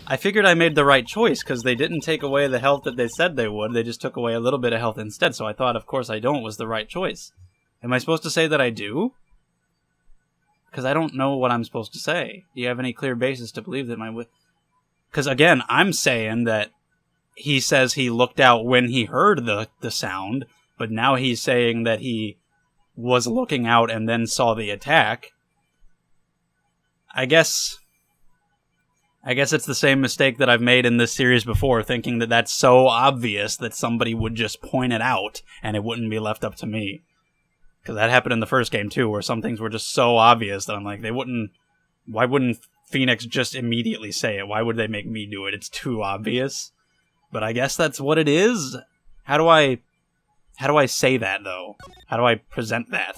I figured I made the right choice, because they didn't take away the health that they said they would. They just took away a little bit of health instead, so I thought, of course I don't, was the right choice. Am I supposed to say that I do? Because I don't know what I'm supposed to say. Do you have any clear basis to believe that my... Because, again, I'm saying that he says he looked out when he heard the sound, but now he's saying that he was looking out and then saw the attack. I guess it's the same mistake that I've made in this series before, thinking that that's so obvious that somebody would just point it out and it wouldn't be left up to me. Because that happened in the first game too, where some things were just so obvious that I'm like, why wouldn't Phoenix just immediately say it? Why would they make me do it? It's too obvious. But I guess that's what it is. How do I say that, though? How do I present that?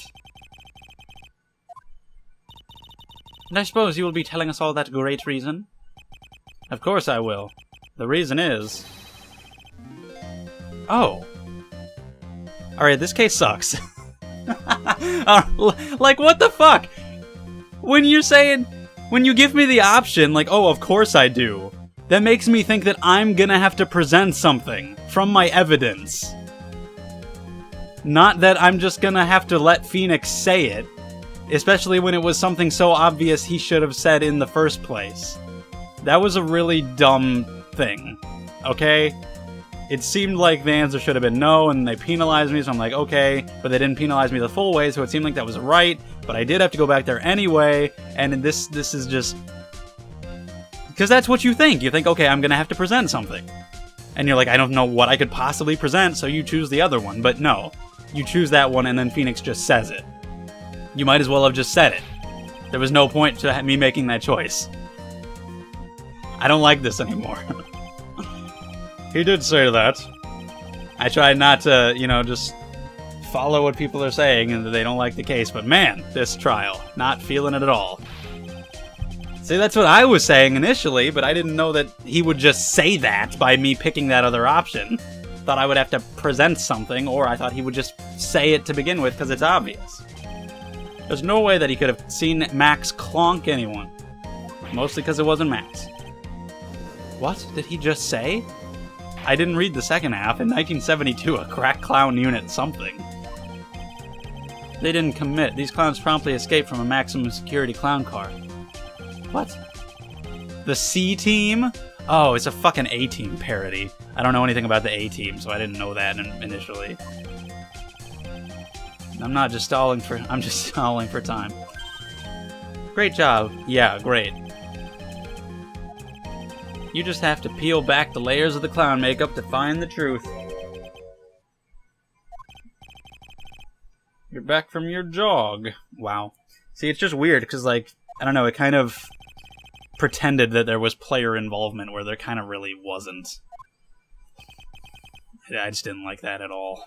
And I suppose you will be telling us all that great reason? Of course I will. The reason is... Oh. Alright, this case sucks. Like, what the fuck? When you give me the option, like, oh, of course I do, that makes me think that I'm gonna have to present something from my evidence. Not that I'm just gonna have to let Phoenix say it, especially when it was something so obvious he should have said in the first place. That was a really dumb thing, okay? It seemed like the answer should have been no, and they penalized me, so I'm like, okay, but they didn't penalize me the full way, so it seemed like that was right, but I did have to go back there anyway, and this is just... Because that's what you think. You think, okay, I'm gonna have to present something. And you're like, I don't know what I could possibly present, so you choose the other one. But no, you choose that one, and then Phoenix just says it. You might as well have just said it. There was no point to me making that choice. I don't like this anymore. He did say that. I tried not to, just follow what people are saying and that they don't like the case, but man, this trial, not feeling it at all. See, that's what I was saying initially, but I didn't know that he would just say that by me picking that other option. Thought I would have to present something, or I thought he would just say it to begin with because it's obvious. There's no way that he could have seen Max clonk anyone. Mostly because it wasn't Max. What did he just say? I didn't read the second half. In 1972, a crack clown unit something. They didn't commit. These clowns promptly escaped from a maximum security clown car. What? The C-Team? Oh, it's a fucking A-Team parody. I don't know anything about the A-Team, so I didn't know that initially. I'm just stalling for time. Great job. Yeah, great. You just have to peel back the layers of the clown makeup to find the truth. You're back from your jog. Wow. See, it's just weird, because, I don't know, it kind of pretended that there was player involvement where there kind of really wasn't. I just didn't like that at all.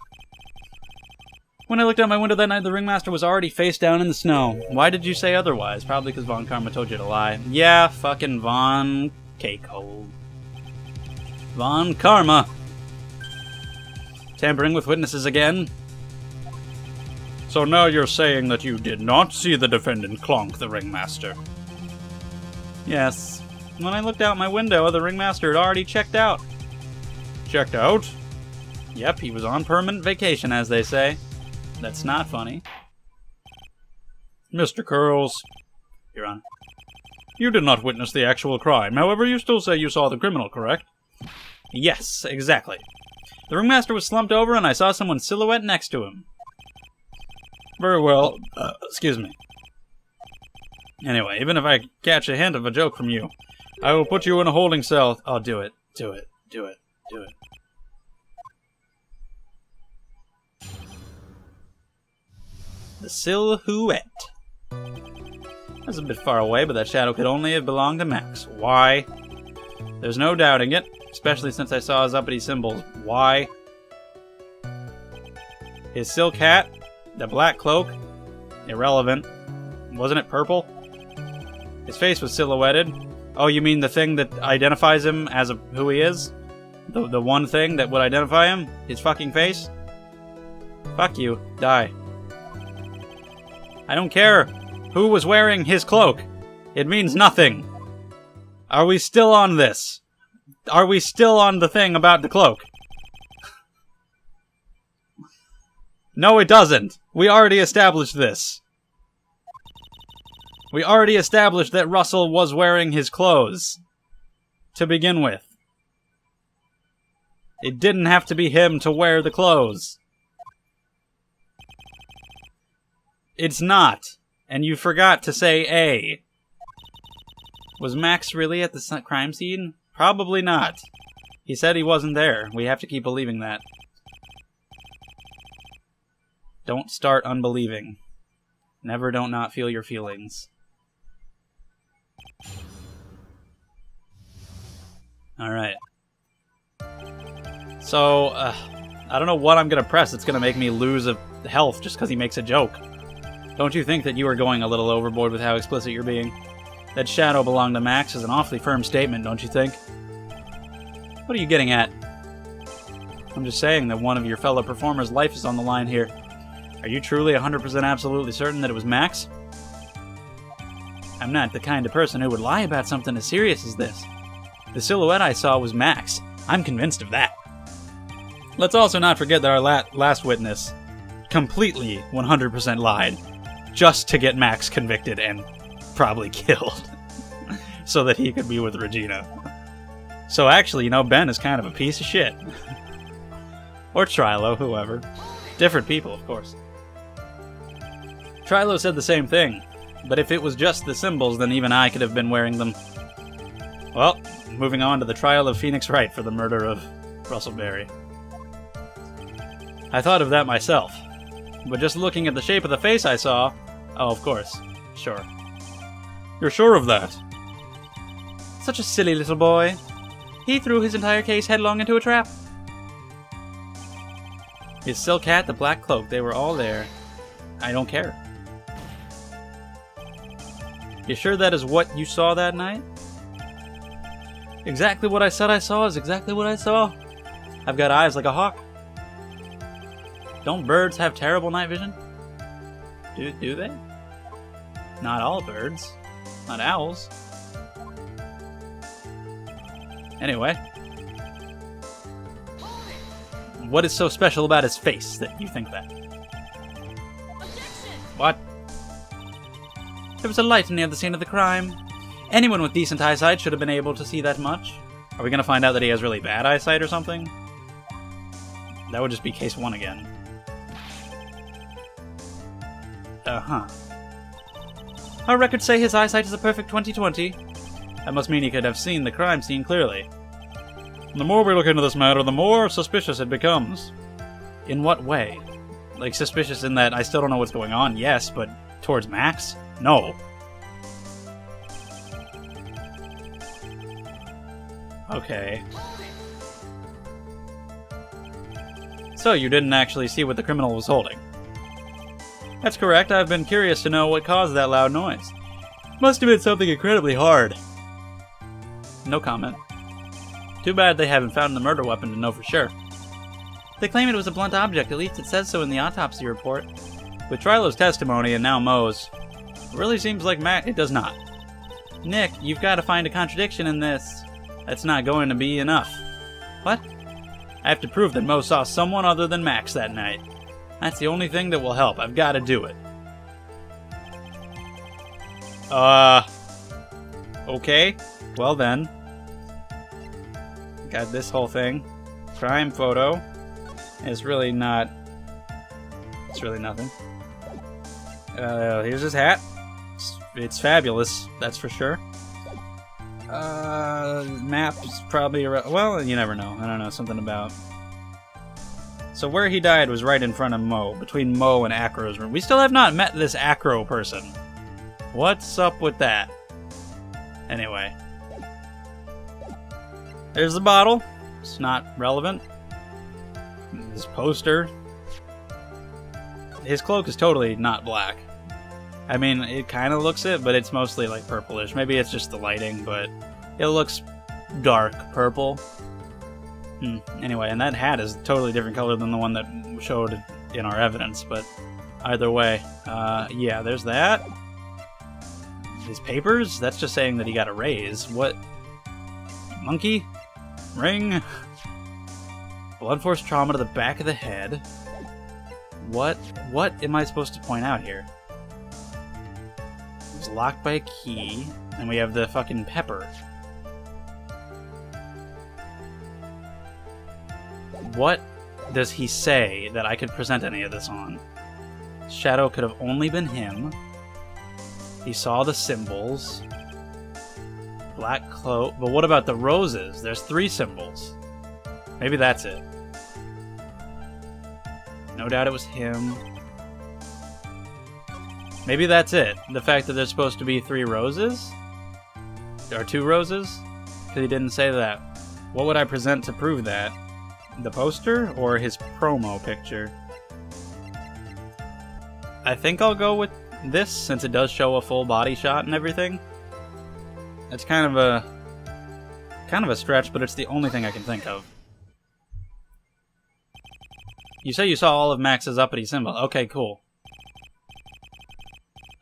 When I looked out my window that night, the ringmaster was already face down in the snow. Why did you say otherwise? Probably because Von Karma told you to lie. Yeah, fucking Von Cakehold. Von Karma. Tampering with witnesses again. So now you're saying that you did not see the defendant clonk the ringmaster? Yes. When I looked out my window, the ringmaster had already checked out. Checked out? Yep, he was on permanent vacation, as they say. That's not funny. Mr. Curls. Your Honor. You did not witness the actual crime. However, you still say you saw the criminal, correct? Yes, exactly. The ringmaster was slumped over and I saw someone's silhouette next to him. Very well. Excuse me. Anyway, even if I catch a hint of a joke from you, I will put you in a holding cell. Oh, do it. Do it. Do it. Do it. The silhouette. That's a bit far away, but that shadow could only have belonged to Max. Why? There's no doubting it, especially since I saw his uppity symbols. Why? His silk hat, the black cloak, irrelevant. Wasn't it purple? His face was silhouetted. Oh, you mean the thing that identifies him as who he is? The one thing that would identify him? His fucking face? Fuck you. Die. I don't care who was wearing his cloak. It means nothing. Are we still on this? Are we still on the thing about the cloak? No, it doesn't. We already established this. We already established that Russell was wearing his clothes. To begin with. It didn't have to be him to wear the clothes. It's not. And you forgot to say A. Was Max really at the crime scene? Probably not. He said he wasn't there. We have to keep believing that. Don't start unbelieving. Never don't not feel your feelings. Alright. So, I don't know what I'm gonna press. It's gonna make me lose a health just because he makes a joke. Don't you think that you are going a little overboard with how explicit you're being? That shadow belonged to Max is an awfully firm statement, don't you think? What are you getting at? I'm just saying that one of your fellow performers' life is on the line here. Are you truly 100% absolutely certain that it was Max? I'm not the kind of person who would lie about something as serious as this. The silhouette I saw was Max. I'm convinced of that. Let's also not forget that our last witness completely 100% lied just to get Max convicted and probably killed so that he could be with Regina. So actually, you know, Ben is kind of a piece of shit. Or Trilo, whoever. Different people, of course. Trilo said the same thing, but if it was just the symbols, then even I could have been wearing them. Well, moving on to the trial of Phoenix Wright for the murder of Russell Berry. I thought of that myself, but just looking at the shape of the face I saw... Oh, of course. Sure. You're sure of that? Such a silly little boy. He threw his entire case headlong into a trap. His silk hat, the black cloak, they were all there. I don't care. You sure that is what you saw that night? Exactly what I said I saw is exactly what I saw. I've got eyes like a hawk. Don't birds have terrible night vision? Do they? Not all birds. Not owls. Anyway. What is so special about his face that you think that? What? There was a light near the scene of the crime. Anyone with decent eyesight should have been able to see that much. Are we going to find out that he has really bad eyesight or something? That would just be case 1 again. Uh-huh. Our records say his eyesight is a perfect 20/20. That must mean he could have seen the crime scene clearly. The more we look into this matter, the more suspicious it becomes. In what way? Like, suspicious in that I still don't know what's going on, yes, but towards Max? No. Okay. So, you didn't actually see what the criminal was holding? That's correct. I've been curious to know what caused that loud noise. Must have been something incredibly hard. No comment. Too bad they haven't found the murder weapon to know for sure. They claim it was a blunt object, at least it says so in the autopsy report. With Trilo's testimony and now Moe's, it really seems like it does not. Nick, you've got to find a contradiction in this. That's not going to be enough. What? I have to prove that Moe saw someone other than Max that night. That's the only thing that will help. I've got to do it. Okay. Well then. Got this whole thing. Crime photo. It's really not... It's really nothing. Here's his hat. It's fabulous, that's for sure. Map's probably around... Well, you never know. I don't know, something about... So where he died was right in front of Moe, between Moe and Acro's room. We still have not met this Acro person. What's up with that? Anyway. There's the bottle. It's not relevant. This poster. His cloak is totally not black. I mean, it kind of looks it, but it's mostly like purplish. Maybe it's just the lighting, but it looks dark purple. Anyway, and that hat is a totally different color than the one that showed in our evidence, but either way, yeah, there's that. His papers? That's just saying that he got a raise. What Monkey. Ring. Blood force trauma to the back of the head. What am I supposed to point out here? It's locked by a key, and we have the fucking pepper. What does he say that I could present any of this on? Shadow could have only been him. He saw the symbols. Black cloak. But what about the roses? There's 3 symbols. Maybe that's it. No doubt it was him. Maybe that's it. The fact that there's supposed to be 3 roses? Or 2 roses? Because he didn't say that. What would I present to prove that? The poster or his promo picture? I think I'll go with this, since it does show a full body shot and everything. It's kind of a stretch, but it's the only thing I can think of. You say you saw all of Max's uppity symbol. Okay, cool.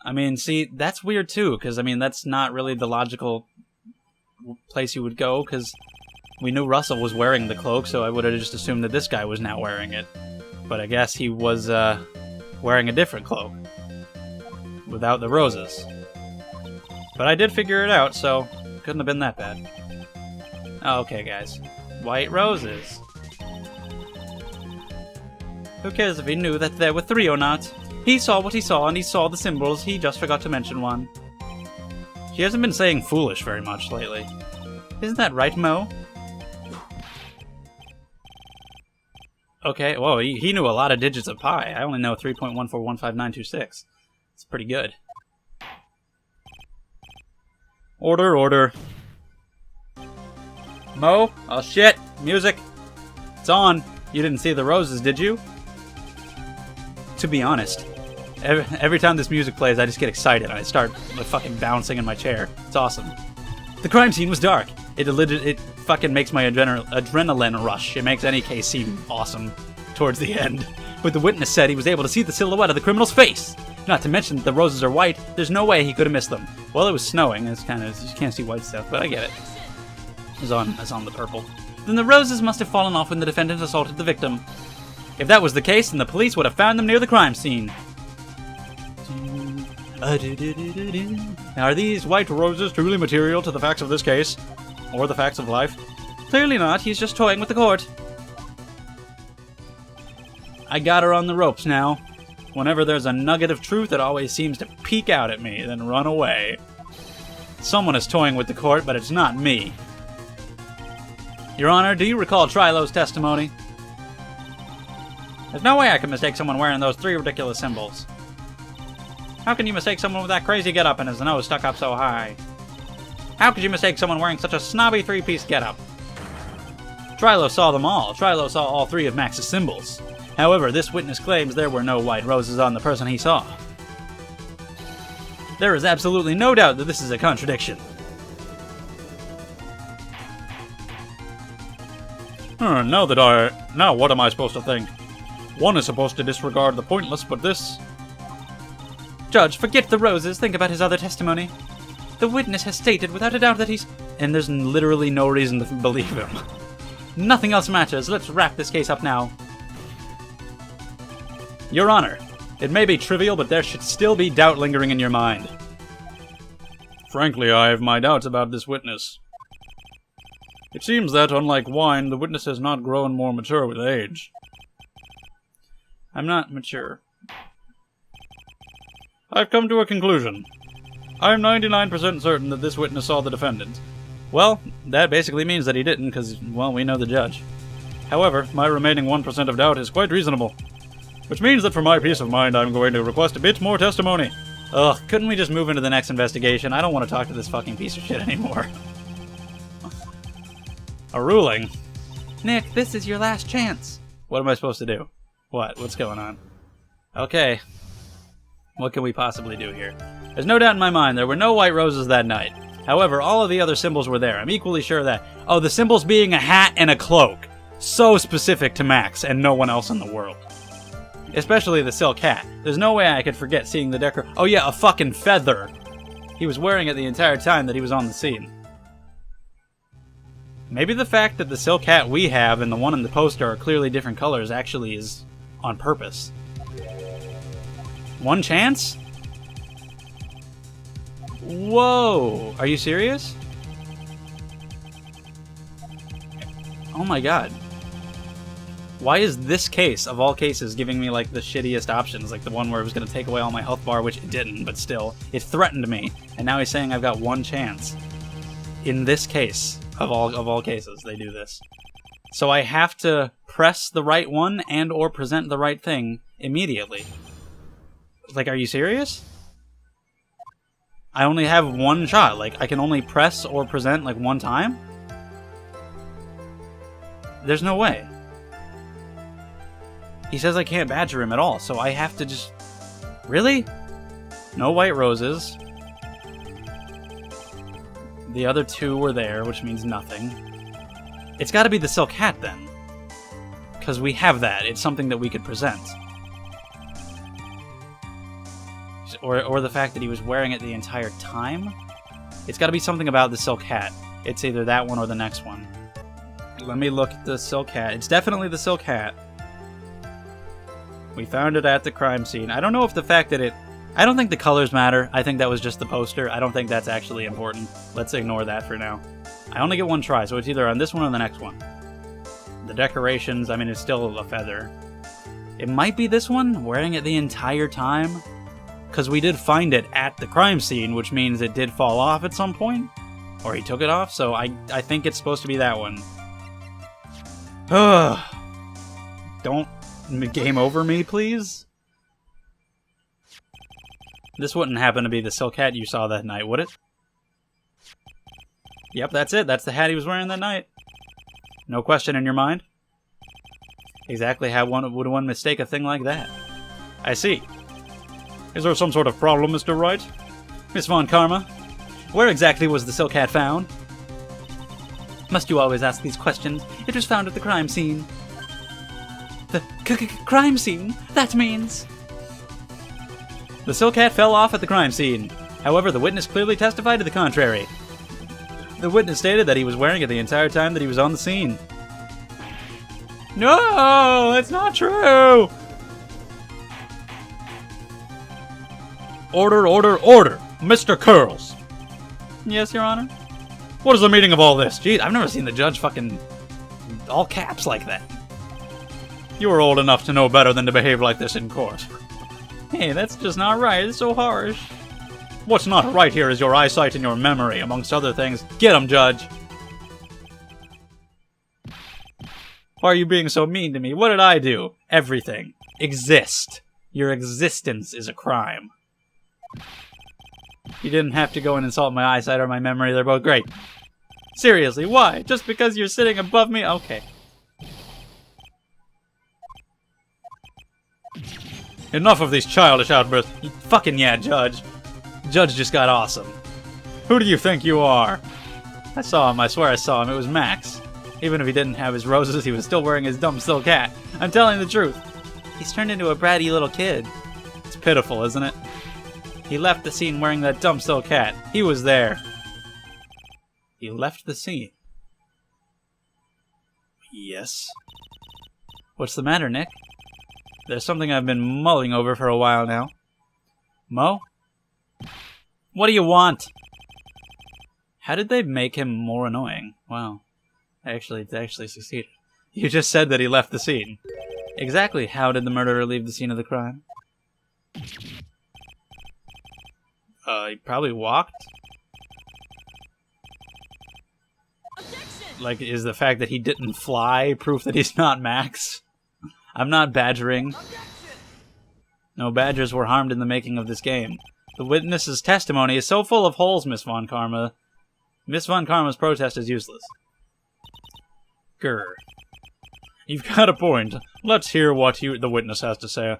I mean, see, that's weird too, because, I mean, that's not really the logical place you would go, because we knew Russell was wearing the cloak, so I would have just assumed that this guy was now wearing it. But I guess he was, wearing a different cloak. Without the roses. But I did figure it out, so couldn't have been that bad. Oh, okay, guys. White roses. Who cares if he knew that there were 3 or not? He saw what he saw, and he saw the symbols. He just forgot to mention one. She hasn't been saying foolish very much lately. Isn't that right, Mo? Okay, whoa, he knew a lot of digits of pi. I only know 3.1415926. It's pretty good. Order, order. Mo? Oh shit! Music! It's on! You didn't see the roses, did you? To be honest, every time this music plays, I just get excited and I start fucking bouncing in my chair. It's awesome. The crime scene was dark. It fucking makes my adrenaline rush. It makes any case seem awesome towards the end. But the witness said he was able to see the silhouette of the criminal's face. Not to mention that the roses are white. There's no way he could have missed them. Well, it was snowing. It's kind of, you can't see white stuff, but I get it. It's on the purple. Then the roses must have fallen off when the defendant assaulted the victim. If that was the case, then the police would have found them near the crime scene. Are these white roses truly material to the facts of this case? Or the facts of life? Clearly not. He's just toying with the court. I got her on the ropes now. Whenever there's a nugget of truth, it always seems to peek out at me, then run away. Someone is toying with the court, but it's not me. Your Honor, do you recall Trilo's testimony? There's no way I can mistake someone wearing those 3 ridiculous symbols. How can you mistake someone with that crazy getup and his nose stuck up so high? How could you mistake someone wearing such a snobby 3-piece getup? Trilo saw them all. Trilo saw all 3 of Max's symbols. However, this witness claims there were no white roses on the person he saw. There is absolutely no doubt that this is a contradiction. Now what am I supposed to think? One is supposed to disregard the pointless, but this... Judge, forget the roses. Think about his other testimony. The witness has stated without a doubt that he's... And there's literally no reason to believe him. Nothing else matters. Let's wrap this case up now. Your Honor, it may be trivial, but there should still be doubt lingering in your mind. Frankly, I have my doubts about this witness. It seems that, unlike wine, the witness has not grown more mature with age. I'm not mature. I've come to a conclusion. I am 99% certain that this witness saw the defendant. Well, that basically means that he didn't, because, well, we know the judge. However, my remaining 1% of doubt is quite reasonable. Which means that for my peace of mind, I'm going to request a bit more testimony. Ugh, couldn't we just move into the next investigation? I don't want to talk to this fucking piece of shit anymore. A ruling? Nick, this is your last chance. What am I supposed to do? What? What's going on? Okay. What can we possibly do here? There's no doubt in my mind there were no white roses that night. However, all of the other symbols were there. I'm equally sure of that. Oh, the symbols being a hat and a cloak. So specific to Max and no one else in the world. Especially the silk hat. There's no way I could forget seeing the decor. Oh yeah, a fucking feather. He was wearing it the entire time that he was on the scene. Maybe the fact that the silk hat we have and the one in the poster are clearly different colors actually is on purpose. One chance? Whoa! Are you serious? Oh my god. Why is this case, of all cases, giving me, like, the shittiest options? Like the one where it was going to take away all my health bar, which it didn't, but still. It threatened me, and now he's saying I've got one chance. In this case, of all cases, they do this. So I have to press the right one and or present the right thing immediately. Like, are you serious? I only have one shot. Like, I can only press or present, like, one time? There's no way. He says I can't badger him at all, so I have to just... Really? No white roses. The other two were there, which means nothing. It's gotta be the silk hat, then. Because we have that. It's something that we could present. Or the fact that he was wearing it the entire time? It's gotta be something about the silk hat. It's either that one or the next one. Let me look at the silk hat. It's definitely the silk hat. We found it at the crime scene. I don't know if the fact that it... I don't think the colors matter. I think that was just the poster. I don't think that's actually important. Let's ignore that for now. I only get one try, so it's either on this one or the next one. The decorations, I mean, it's still a feather. It might be this one, wearing it the entire time. Because we did find it at the crime scene, which means it did fall off at some point. Or he took it off, so I think it's supposed to be that one. Ugh. Don't game over me, please? This wouldn't happen to be the silk hat you saw that night, would it? Yep, that's it. That's the hat he was wearing that night. No question in your mind? Exactly how would one mistake a thing like that? I see. Is there some sort of problem, Mr. Wright? Miss Von Karma? Where exactly was the silk hat found? Must you always ask these questions? It was found at the crime scene. The crime scene? That means... The silk hat fell off at the crime scene. However, the witness clearly testified to the contrary. The witness stated that he was wearing it the entire time that he was on the scene. No, that's not true! Order, order, order! Mr. Curls! Yes, Your Honor? What is the meaning of all this? Jeez, I've never seen the judge fucking... all caps like that. You are old enough to know better than to behave like this in court. Hey, that's just not right. It's so harsh. What's not right here is your eyesight and your memory, amongst other things. Get him, Judge! Why are you being so mean to me? What did I do? Everything. Exist. Your existence is a crime. You didn't have to go and insult my eyesight or my memory. They're both great. Seriously, why? Just because you're sitting above me? Okay. Enough of these childish outbursts. Fucking yeah, Judge. Judge just got awesome. Who do you think you are? I saw him. I swear I saw him. It was Max. Even if he didn't have his roses, he was still wearing his dumb silk hat. I'm telling the truth. He's turned into a bratty little kid. It's pitiful, isn't it? He left the scene wearing that dumb silk hat. He was there. He left the scene. Yes. What's the matter, Nick? There's something I've been mulling over for a while now. Mo? What do you want? How did they make him more annoying? Wow. They actually succeeded. You just said that he left the scene. Exactly how did the murderer leave the scene of the crime? He probably walked? Objection! Like, is the fact that he didn't fly proof that he's not Max? I'm not badgering. Objection! No badgers were harmed in the making of this game. The witness's testimony is so full of holes, Miss Von Karma. Miss Von Karma's protest is useless. Grr. You've got a point. Let's hear what the witness has to say.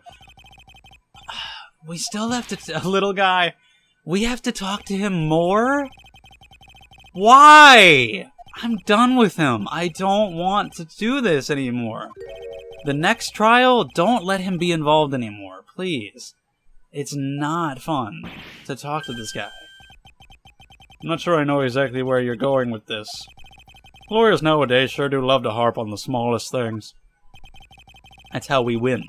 We still have to... little guy. We have to talk to him more? Why? I'm done with him. I don't want to do this anymore. The next trial, don't let him be involved anymore, please. It's not fun to talk to this guy. I'm not sure I know exactly where you're going with this. Lawyers nowadays sure do love to harp on the smallest things. That's how we win.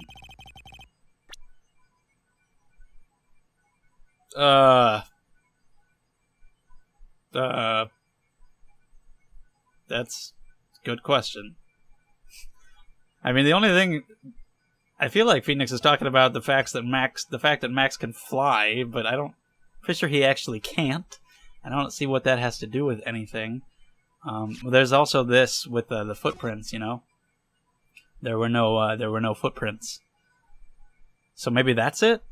That's a good question. I mean, the only thing I feel like Phoenix is talking about the fact that Max can fly, but pretty sure he actually can't. I don't see what that has to do with anything. There's also this with the footprints. You know, there were no footprints. So maybe that's it.